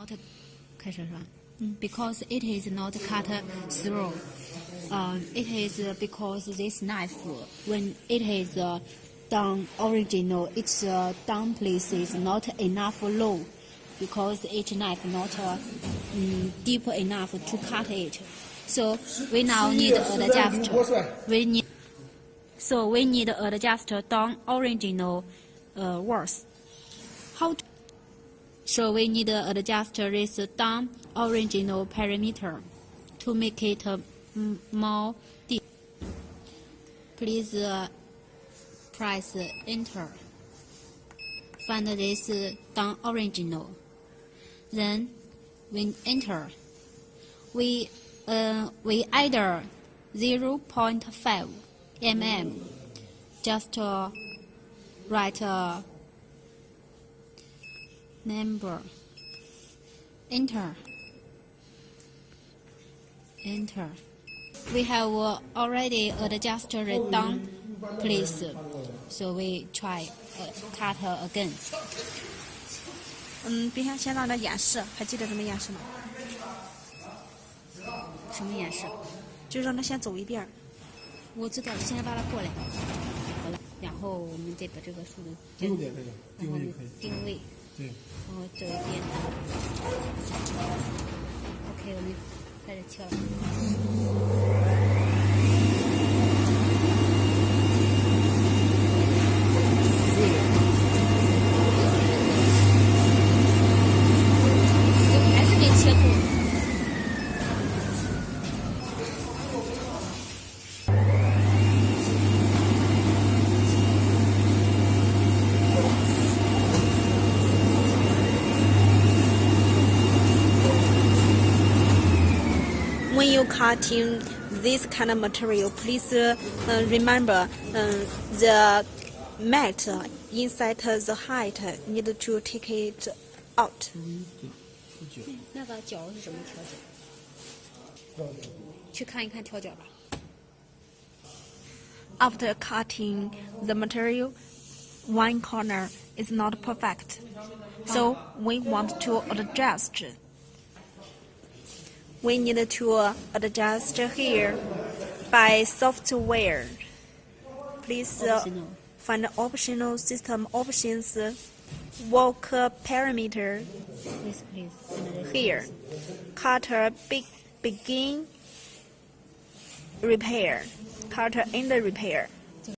Not 开始是吧？Because it is not cut through. It is because this knife, when it is done original, its down place is not enough low, because each knife not deep enough to cut it. So we now need adjust. We need adjust down original words. So we need to adjust this down original parameter to make it more deep. Please press Enter. Find this down original. Then when Enter, we add 0.5 mm. Just write number. Enter. We have already adjusted it down place, so we try cut again. 冰箱先让他演示，还记得怎么演示吗？什么演示？就让他先走一遍。我知道，现在把它过来，好了，然后我们再把这个数字6点这个定位可以定位，对，然后走一遍。OK， 我们开始敲了。还是没切过。When you cutting this kind of material, please remember the mat inside the height need to take it out. 那个角是什么调角？去看一看调角吧。After cutting the material, one corner is not perfect, so we want to adjust. We need to adjust here by software. Please find optional system options, work parameter Yes, please. here. Cutter begin repair. Cutter end repair.